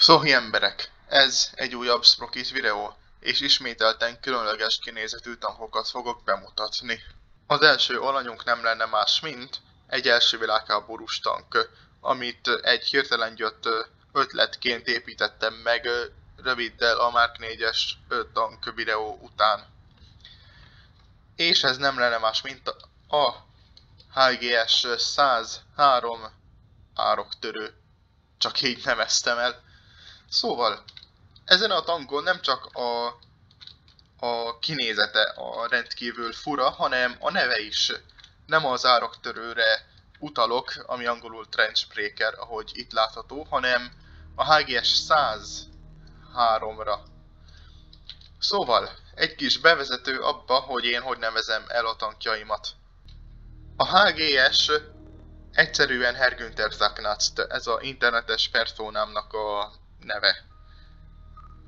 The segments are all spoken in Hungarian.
Szóhi emberek, ez egy újabb Sprockit videó, és ismételten különleges kinézetű tankokat fogok bemutatni. Az első alanyunk nem lenne más, mint egy első világháborús tank, amit egy hirtelen jött ötletként építettem meg röviddel a Mark 4-es tank videó után. És ez nem lenne más, mint a HGS 103 ároktörő. Csak így neveztem el. Szóval, ezen a tankon nem csak a kinézete a rendkívül fura, hanem a neve is. Nem az áraktörőre utalok, ami angolul Trenchbreaker, ahogy itt látható, hanem a HGS 103-ra. Szóval, egy kis bevezető abba, hogy én hogy nevezem el a tankjaimat. A HGS egyszerűen Herr Günther Zagnatzt, ez az internetes personámnak a neve.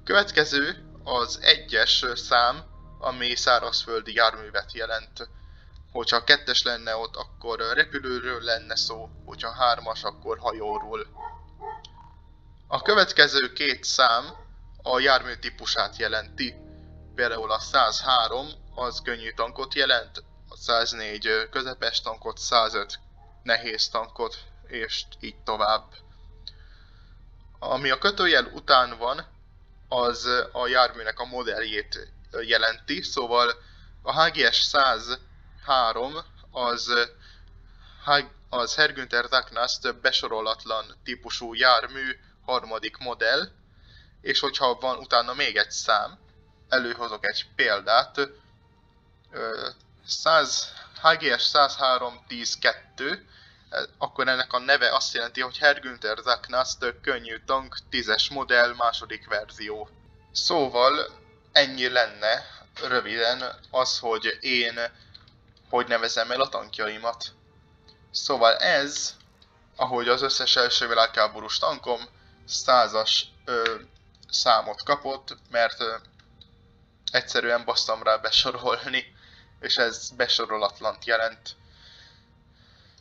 Következő az 1-es szám, ami szárazföldi járművet jelent. Hogyha 2-es lenne ott, akkor repülőről lenne szó, hogyha 3-as, akkor hajóról. A következő két szám a jármű típusát jelenti. Például a 103 az könnyű tankot jelent, a 104 közepes tankot, 105 nehéz tankot, és így tovább. Ami a kötőjel után van, az a járműnek a modelljét jelenti, szóval a HGS 103 az Herr Günther Zagnaszt besorolatlan típusú jármű harmadik modell, és hogyha van utána még egy szám, előhozok egy példát, HGS 103 10-2, akkor ennek a neve azt jelenti, hogy Herr Günther Zagnaszt könnyű tank 10-es modell második verzió. Szóval ennyi lenne röviden az, hogy én hogy nevezem el a tankjaimat. Szóval ez, ahogy az összes első világháborús tankom 100-as számot kapott, mert egyszerűen basztam rá besorolni, és ez besorolatlant jelent.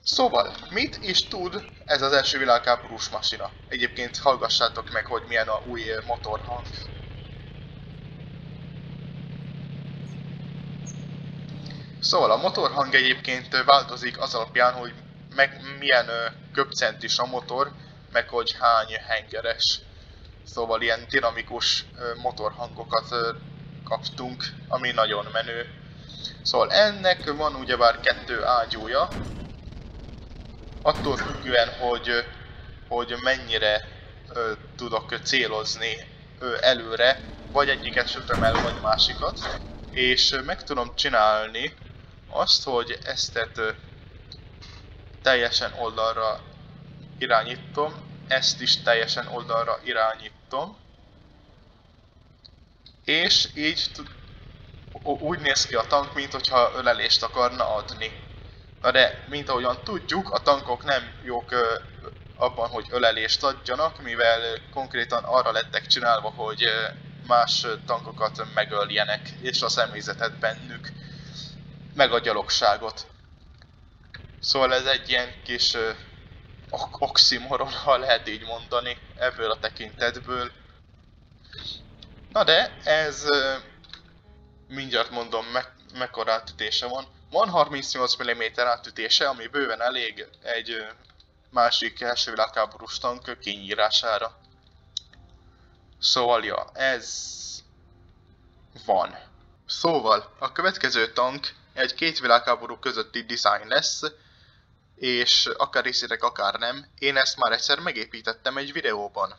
Szóval, mit is tud ez az első világháborús masina? Egyébként hallgassátok meg, hogy milyen a új motorhang. Szóval a motorhang egyébként változik az alapján, hogy milyen köbcentis a motor, meg hogy hány hengeres. Szóval ilyen dinamikus motorhangokat kaptunk, ami nagyon menő. Szóval ennek van ugyebár 2 ágyúja, attól függően, hogy mennyire tudok célozni előre, vagy egyiket sütöm el, vagy másikat, és meg tudom csinálni azt, hogy eztet teljesen oldalra irányítom, ezt is teljesen oldalra irányítom, és így úgy néz ki a tank, mintha ölelést akarna adni. Na de, mint ahogyan tudjuk, a tankok nem jók abban, hogy ölelést adjanak, mivel konkrétan arra lettek csinálva, hogy más tankokat megöljenek, és a személyzetet bennük, meg a gyalogságot. Szóval ez egy ilyen kis oximoron, ha lehet így mondani, ebből a tekintetből. Na de, ez mindjárt mondom, mekkora átütése van. Van 38 mm átütése, ami bőven elég egy másik első világháborús tank kinyírására. Szóval ja, ez van. Szóval a következő tank egy két világháború közötti design lesz, és akár hiszitek, akár nem, én ezt már egyszer megépítettem egy videóban.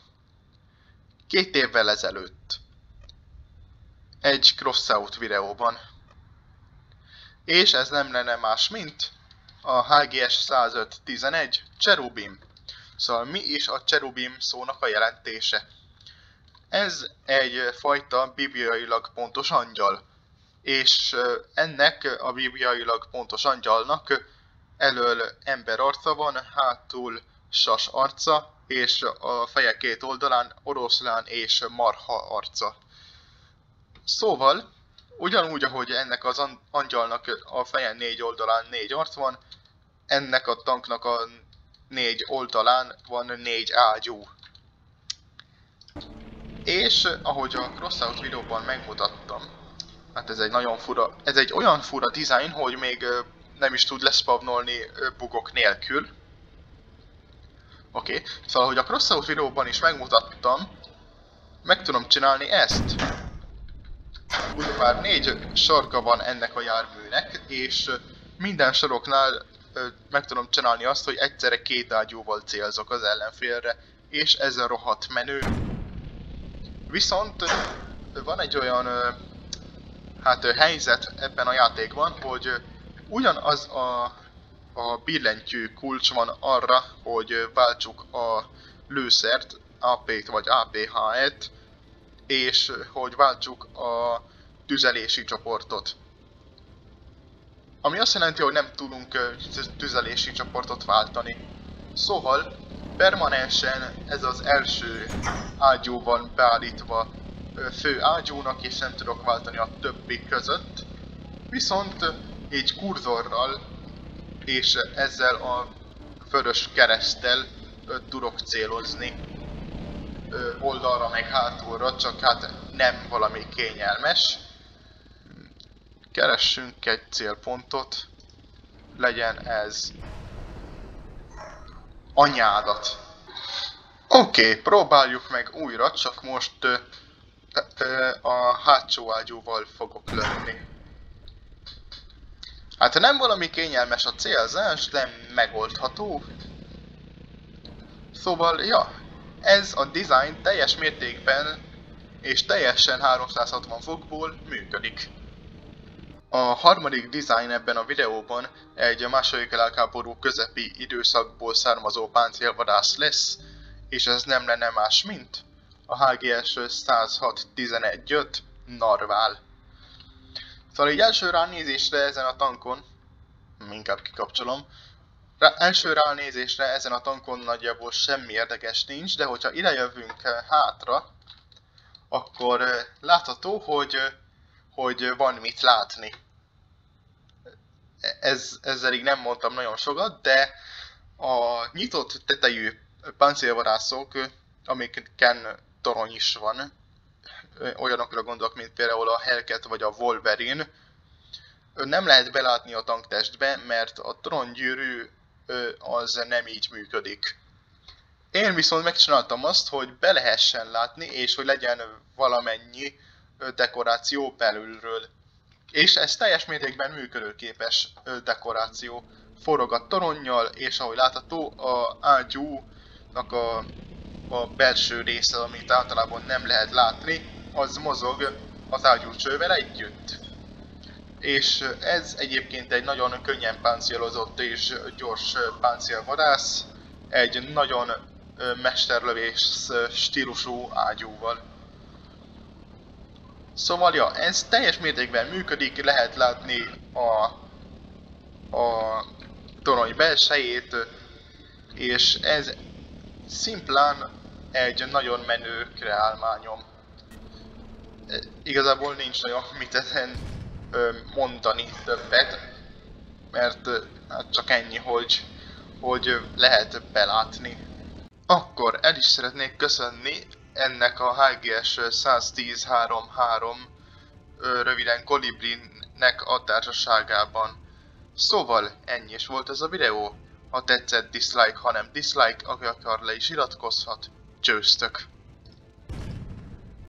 2 évvel ezelőtt. Egy crossout videóban. És ez nem lenne más, mint a HGS 105-11 Cherubim. Szóval mi is a Cherubim szónak a jelentése? Ez egy fajta bibliailag pontos angyal. És ennek a bibliailag pontos angyalnak elől ember arca van, hátul sas arca, és a feje két oldalán oroszlán és marha arca. Szóval, ugyanúgy, ahogy ennek az angyalnak a feje 4 oldalán 4 arc van, ennek a tanknak a 4 oldalán van 4 ágyú. És ahogy a Crossout videóban megmutattam, hát ez egy olyan fura design, hogy még nem is tud lespavnolni bugok nélkül. Oké, szóval ahogy a Crossout videóban is megmutattam, meg tudom csinálni ezt. Ugyebár 4 sarka van ennek a járműnek, és minden saroknál meg tudom csinálni azt, hogy egyszerre 2 ágyúval célzok az ellenfélre, és ez a rohadt menő. Viszont van egy olyan helyzet ebben a játékban, hogy ugyanaz a billentyű kulcs van arra, hogy váltsuk a lőszert, AP-t vagy APH-et, és hogy váltsuk a tüzelési csoportot. Ami azt jelenti, hogy nem tudunk tüzelési csoportot váltani. Szóval permanensen ez az első ágyú van beállítva fő ágyúnak, és nem tudok váltani a többi között. Viszont így kurzorral és ezzel a vörös kereszttel tudok célozni oldalra meg hátulra, csak hát nem valami kényelmes. Keressünk egy célpontot, legyen ez anyádat. Oké, próbáljuk meg újra, csak most a hátsó ágyúval fogok lőni. Hát nem valami kényelmes a célzás, de megoldható. Szóval, ja, ez a design teljes mértékben és teljesen 360 fokból működik. A harmadik design ebben a videóban egy második világháború közepi időszakból származó páncélvadász lesz, és ez nem lenne más, mint a HGS 106-11-5 Narvál. Szóval így első ránézésre ezen a tankon, inkább kikapcsolom, első ránézésre ezen a tankon nagyjából semmi érdekes nincs, de hogyha ide jövünk hátra, akkor látható, hogy van mit látni. Ezzel így nem mondtam nagyon sokat, de a nyitott tetejű páncélvadászok, amiken torony is van, olyanokra gondolok, mint például a Hellcat vagy a Wolverine, nem lehet belátni a tanktestbe, mert a toronygyűrű az nem így működik. Én viszont megcsináltam azt, hogy be lehessen látni, és hogy legyen valamennyi dekoráció belülről. És ez teljes mértékben működőképes dekoráció. Forog a toronnyal, és ahogy látható, a ágyúnak a belső része, amit általában nem lehet látni, az mozog az ágyúcsővel együtt. És ez egyébként egy nagyon könnyen páncélozott és gyors páncélvadász, egy nagyon mesterlövés stílusú ágyúval. Szóval ja, ez teljes mértékben működik, lehet látni a torony belsejét, és ez szimplán egy nagyon menő kreálmányom. Igazából nincs nagyon mit ezen mondani többet, mert hát csak ennyi, hogy lehet belátni. Akkor el is szeretnék köszönni ennek a HGS 110-3-3 röviden Kolibrinnek a társaságában. Szóval ennyi is volt ez a videó. Ha tetszett, dislike, ha nem dislike, aki akar, le is iratkozhat. Csőztök!